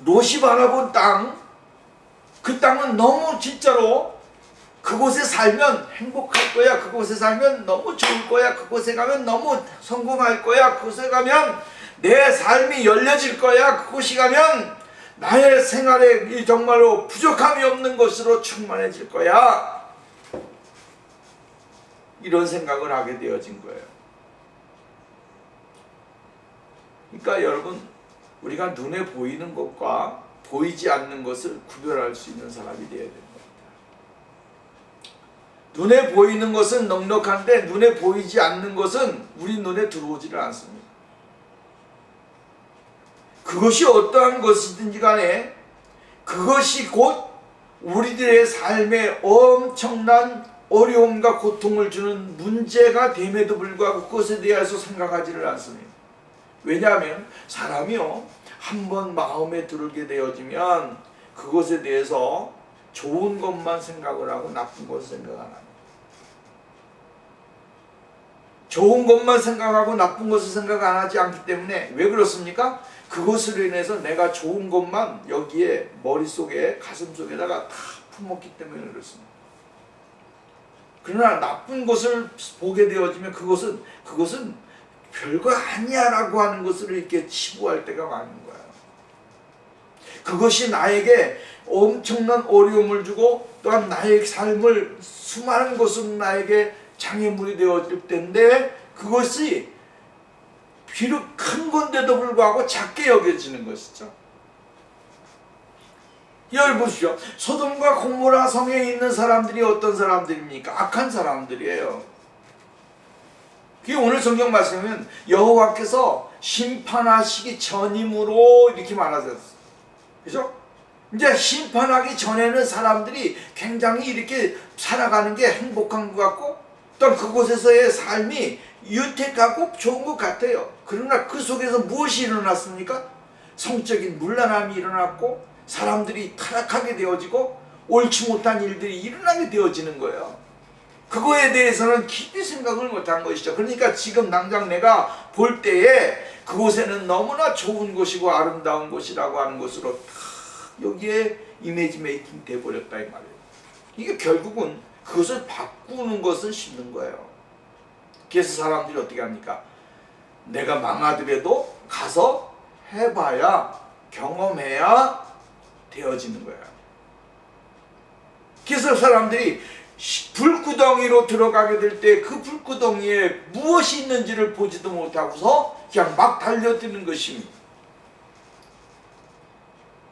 롯이 바라본 땅, 그 땅은 너무 진짜로 그곳에 살면 행복할 거야, 그곳에 살면 너무 좋을 거야, 그곳에 가면 너무 성공할 거야, 그곳에 가면 내 삶이 열려질 거야, 그곳이 가면 나의 생활에 이 정말로 부족함이 없는 것으로 충만해질 거야. 이런 생각을 하게 되어진 거예요. 그러니까 여러분, 우리가 눈에 보이는 것과 보이지 않는 것을 구별할 수 있는 사람이 되어야 됩니다. 눈에 보이는 것은 넉넉한데 눈에 보이지 않는 것은 우리 눈에 들어오지를 않습니다. 그것이 어떠한 것이든지 간에 그것이 곧 우리들의 삶에 엄청난 어려움과 고통을 주는 문제가 됨에도 불구하고 그것에 대해서 생각하지를 않습니다. 왜냐하면 사람이요, 한번 마음에 들게 되어지면 그것에 대해서 좋은 것만 생각을 하고 나쁜 것을 생각 안 합니다. 좋은 것만 생각하고 나쁜 것을 생각 안 하지 않기 때문에 왜 그렇습니까? 그것으로 인해서 내가 좋은 것만 여기에 머릿속에 가슴속에다가 다 품었기 때문에 그렇습니다. 그러나 나쁜 것을 보게 되어지면 그것은 별거 아니야 라고 하는 것을 이렇게 치부할 때가 많은 거예요. 그것이 나에게 엄청난 어려움을 주고 또한 나의 삶을 수많은 것은 나에게 장애물이 되어질 텐데 그것이 비록 큰 건데도 불구하고 작게 여겨지는 것이죠. 여기 보십시오. 소돔과 고모라 성에 있는 사람들이 어떤 사람들입니까? 악한 사람들이에요. 그게 오늘 성경 말씀은 여호와께서 심판하시기 전임으로 이렇게 말하셨어요. 그죠? 이제 심판하기 전에는 사람들이 굉장히 이렇게 살아가는 게 행복한 것 같고 또 그곳에서의 삶이 유택하고 좋은 것 같아요. 그러나 그 속에서 무엇이 일어났습니까? 성적인 문란함이 일어났고 사람들이 타락하게 되어지고 옳지 못한 일들이 일어나게 되어지는 거예요. 그거에 대해서는 깊이 생각을 못한 것이죠. 그러니까 지금 당장 내가 볼 때에 그곳에는 너무나 좋은 곳이고 아름다운 곳이라고 하는 것으로 다 여기에 이미지 메이킹 돼버렸다 이 말이에요. 이게 결국은 그것을 바꾸는 것은 쉽는 거예요. 그래서 사람들이 어떻게 합니까? 내가 망하더라도 가서 해봐야 경험해야 되어지는 거예요. 그래서 사람들이 불구덩이로 들어가게 될 때 그 불구덩이에 무엇이 있는지를 보지도 못하고서 그냥 막 달려드는 것입니다.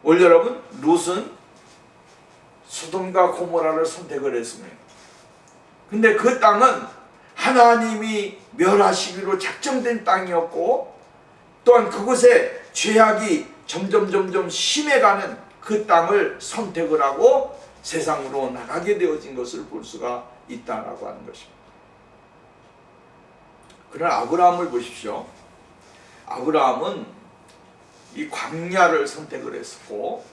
오늘 여러분, 롯은 소돔과 고모라를 선택을 했습니다. 근데 그 땅은 하나님이 멸하시기로 작정된 땅이었고 또한 그곳에 죄악이 점점 심해가는 그 땅을 선택을 하고 세상으로 나가게 되어진 것을 볼 수가 있다라고 하는 것입니다. 그러나 아브라함을 보십시오. 아브라함은 이 광야를 선택을 했고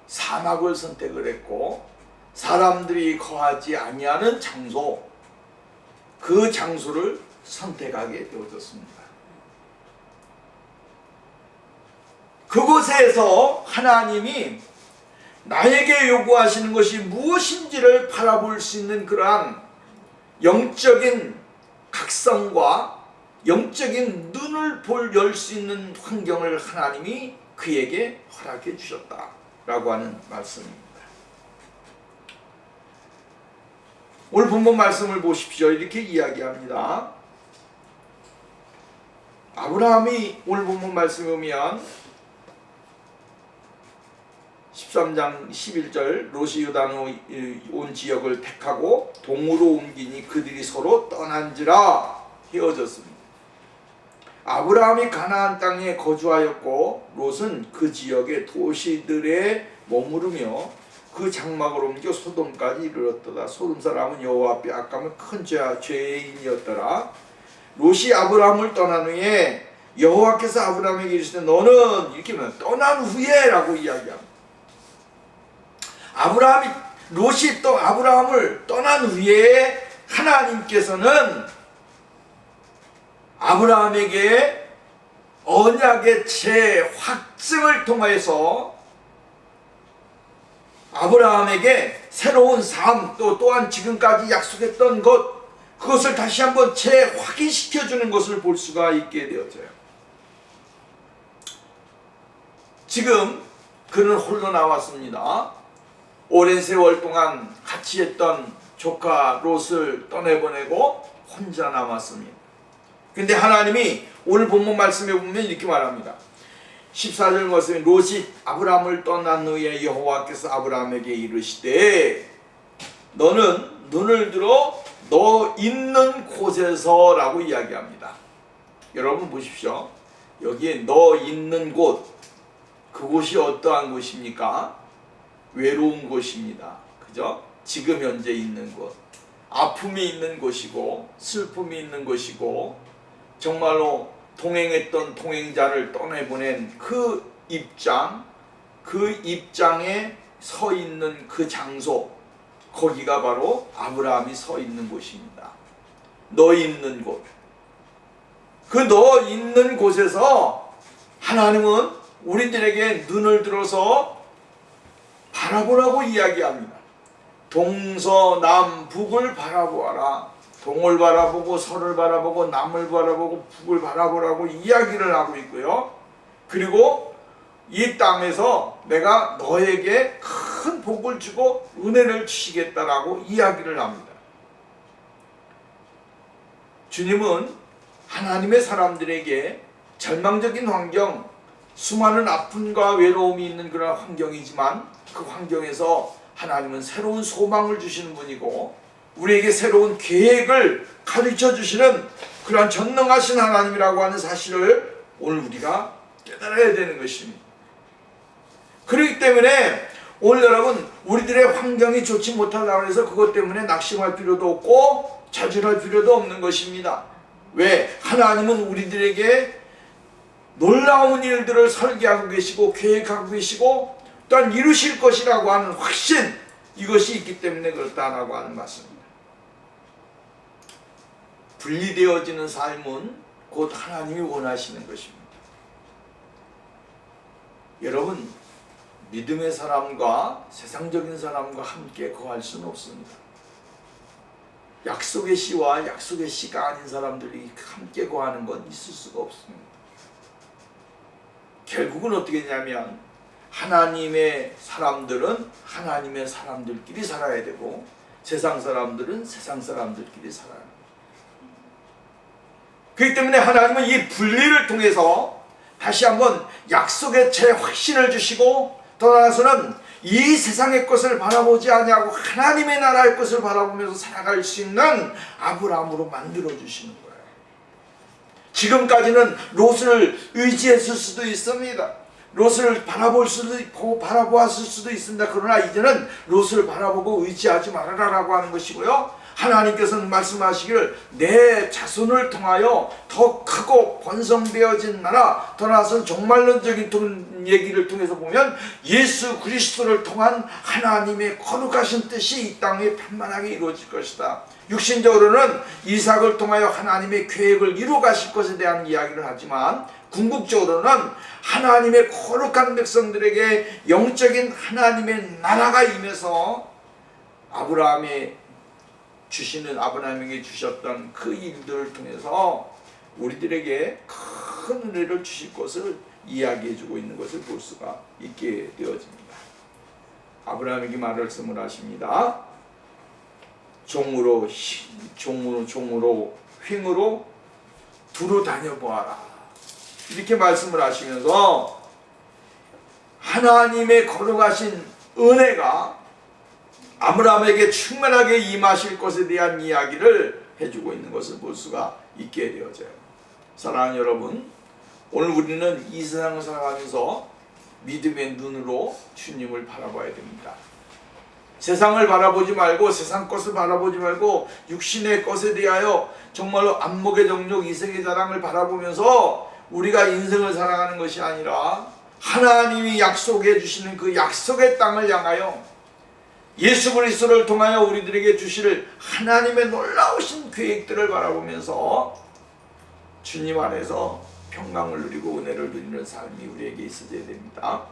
사막을 선택을 했고 사람들이 거하지 아니하는 장소, 그 장소를 선택하게 되어졌습니다. 그곳에서 하나님이 나에게 요구하시는 것이 무엇인지를 바라볼 수 있는 그러한 영적인 각성과 영적인 눈을 열 수 있는 환경을 하나님이 그에게 허락해 주셨다라고 하는 말씀입니다. 오늘 본문 말씀을 보십시오. 이렇게 이야기합니다. 아브라함이 오늘 본문 말씀에 보면 13장 11절 롯이 요단 온 지역을 택하고 동으로 옮기니 그들이 서로 떠난지라 헤어졌습니다. 아브라함이 가나안 땅에 거주하였고 롯은 그 지역의 도시들에 머무르며 그 장막을 옮겨 소돔까지 이르렀더라. 소돔 사람은 여호와 앞에 악하며 큰 죄인이었더라. 롯이 아브라함을 떠난 후에 여호와께서 아브라함에게 이르시되 너는 이렇게 하면 떠난 후에 라고 이야기합니다. 롯이 또 아브라함을 떠난 후에 하나님께서는 아브라함에게 언약의 재확증을 통하여서 아브라함에게 새로운 삶 또한 지금까지 약속했던 그것을 다시 한번 재확인시켜주는 것을 볼 수가 있게 되어져요. 지금 그는 홀로 나왔습니다. 오랜 세월 동안 같이 했던 조카 롯을 떠내보내고 혼자 남았습니다. 근데 하나님이 오늘 본문 말씀에 보면 이렇게 말합니다. 14절 말씀에 롯이 아브라함을 떠난 후에 여호와께서 아브라함에게 이르시되 너는 눈을 들어 너 있는 곳에서 라고 이야기합니다. 여러분 보십시오. 여기에 너 있는 곳, 그곳이 어떠한 곳입니까? 외로운 곳입니다. 그죠? 지금 현재 있는 곳, 아픔이 있는 곳이고 슬픔이 있는 곳이고 정말로 동행했던 동행자를 떠내보낸 그 입장, 그 입장에 서 있는 그 장소, 거기가 바로 아브라함이 서 있는 곳입니다. 너 있는 곳. 그 너 있는 곳에서 하나님은 우리들에게 눈을 들어서 바라보라고 이야기합니다. 동서남북을 바라보아라. 동을 바라보고 서를 바라보고 남을 바라보고 북을 바라보라고 이야기를 하고 있고요. 그리고 이 땅에서 내가 너에게 큰 복을 주고 은혜를 주시겠다라고 이야기를 합니다. 주님은 하나님의 사람들에게 절망적인 환경, 수많은 아픔과 외로움이 있는 그런 환경이지만 그 환경에서 하나님은 새로운 소망을 주시는 분이고 우리에게 새로운 계획을 가르쳐 주시는 그러한 전능하신 하나님이라고 하는 사실을 오늘 우리가 깨달아야 되는 것입니다. 그렇기 때문에 오늘 여러분 우리들의 환경이 좋지 못하다고 해서 그것 때문에 낙심할 필요도 없고 좌절할 필요도 없는 것입니다. 왜? 하나님은 우리들에게 놀라운 일들을 설계하고 계시고 계획하고 계시고 또한 이루실 것이라고 하는 확신, 이것이 있기 때문에 그렇다라고 하는 말씀입니다. 분리되어지는 삶은 곧 하나님이 원하시는 것입니다. 여러분, 믿음의 사람과 세상적인 사람과 함께 거할 수는 없습니다. 약속의 씨와 약속의 씨가 아닌 사람들이 함께 거하는 건 있을 수가 없습니다. 결국은 어떻게 되냐면 하나님의 사람들은 하나님의 사람들끼리 살아야 되고 세상 사람들은 세상 사람들끼리 살아야 합니다. 그렇기 때문에 하나님은 이 분리를 통해서 다시 한번 약속의 재확신을 주시고 더 나아가서는 이 세상의 것을 바라보지 아니하고 하나님의 나라의 것을 바라보면서 살아갈 수 있는 아브라함으로 만들어 주시는 거예요. 지금까지는 롯을 의지했을 수도 있습니다. 롯을 바라볼 수도 있고 바라보았을 수도 있습니다. 그러나 이제는 롯을 바라보고 의지하지 말아라라고 하는 것이고요. 하나님께서는 말씀하시기를 내 자손을 통하여 더 크고 번성되어진 나라, 더 나아가서 종말론적인 얘기를 통해서 보면 예수 그리스도를 통한 하나님의 거룩하신 뜻이 이 땅에 편만하게 이루어질 것이다. 육신적으로는 이삭을 통하여 하나님의 계획을 이루어 가실 것에 대한 이야기를 하지만 궁극적으로는 하나님의 거룩한 백성들에게 영적인 하나님의 나라가 임해서 아브라함에게 주셨던 그 일들을 통해서 우리들에게 큰 은혜를 주실 것을 이야기해주고 있는 것을 볼 수가 있게 되어집니다. 아브라함에게 말씀을 하십니다. 종으로 횡으로 두루 다녀보아라. 이렇게 말씀을 하시면서 하나님의 거룩하신 은혜가 아브라함에게 충만하게 임하실 것에 대한 이야기를 해주고 있는 것을 볼 수가 있게 되어져요. 사랑하는 여러분, 오늘 우리는 이 세상을 살아가면서 믿음의 눈으로 주님을 바라봐야 됩니다. 세상을 바라보지 말고 세상 것을 바라보지 말고 육신의 것에 대하여 정말로 안목의 정욕, 이색의 자랑을 바라보면서 우리가 인생을 살아가는 것이 아니라 하나님이 약속해 주시는 그 약속의 땅을 향하여 예수 그리스도를 통하여 우리들에게 주실 하나님의 놀라우신 계획들을 바라보면서 주님 안에서 평강을 누리고 은혜를 누리는 삶이 우리에게 있어져야 됩니다.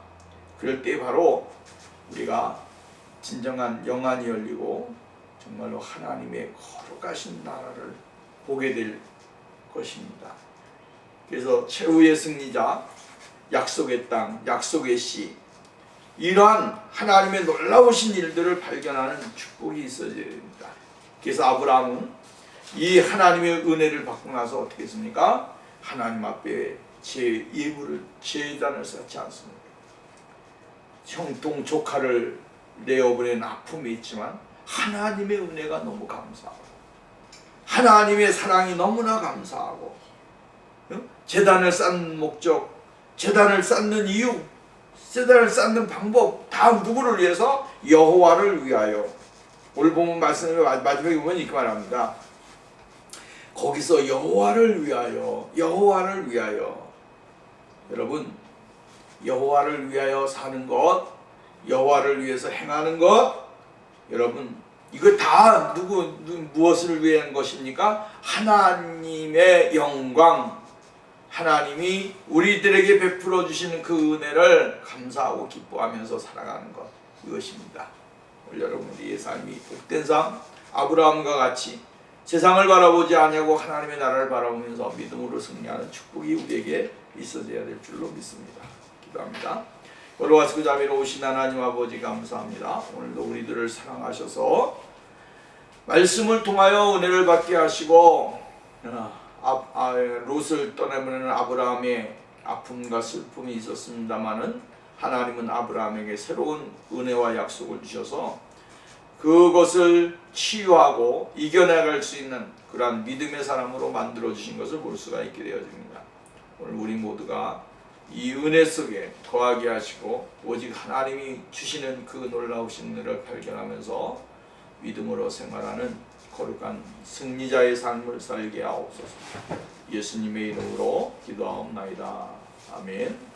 그럴 때 바로 우리가 진정한 영안이 열리고 정말로 하나님의 거룩하신 나라를 보게 될 것입니다. 그래서 최후의 승리자, 약속의 땅, 약속의 씨, 이러한 하나님의 놀라우신 일들을 발견하는 축복이 있어야 됩니다. 그래서 아브라함은 이 하나님의 은혜를 받고 나서 어떻게 했습니까? 하나님 앞에 제 예물을 제단을 쌓지 않습니다. 형통 조카를 내어보낸 아픔이 있지만 하나님의 은혜가 너무 감사하고 하나님의 사랑이 너무나 감사하고 제단을 쌓는 목적, 제단을 쌓는 이유, 제단을 쌓는 방법 다 누구를 위해서? 여호와를 위하여. 오늘 보면 말씀의 마지막에 보면 이렇게 말합니다. 거기서 여호와를 위하여, 여호와를 위하여. 여러분, 여호와를 위하여 사는 것, 여호와를 위해서 행하는 것, 여러분 이거 다 무엇을 위한 것입니까? 하나님의 영광, 하나님이 우리들에게 베풀어 주시는 그 은혜를 감사하고 기뻐하면서 살아가는 것, 이것입니다. 오늘 여러분 우리의 삶이 복된 삶, 아브라함과 같이 세상을 바라보지 아니하고 하나님의 나라를 바라보면서 믿음으로 승리하는 축복이 우리에게 있어져야 될 줄로 믿습니다. 기도합니다. 걸어와서 그 자비로 오신 하나님 아버지 감사합니다. 오늘도 우리들을 사랑하셔서 말씀을 통하여 은혜를 받게 하시고 롯을 떠나보내는 아브라함의 아픔과 슬픔이 있었습니다마는 하나님은 아브라함에게 새로운 은혜와 약속을 주셔서 그것을 치유하고 이겨나갈 수 있는 그러한 믿음의 사람으로 만들어 주신 것을 볼 수가 있게 되어집니다. 오늘 우리 모두가 이 은혜 속에 거하게 하시고 오직 하나님이 주시는 그 놀라우신 은혜를 발견하면서 믿음으로 생활하는 거룩한 승리자의 삶을 살게 하옵소서. 예수님의 이름으로 기도하옵나이다. 아멘.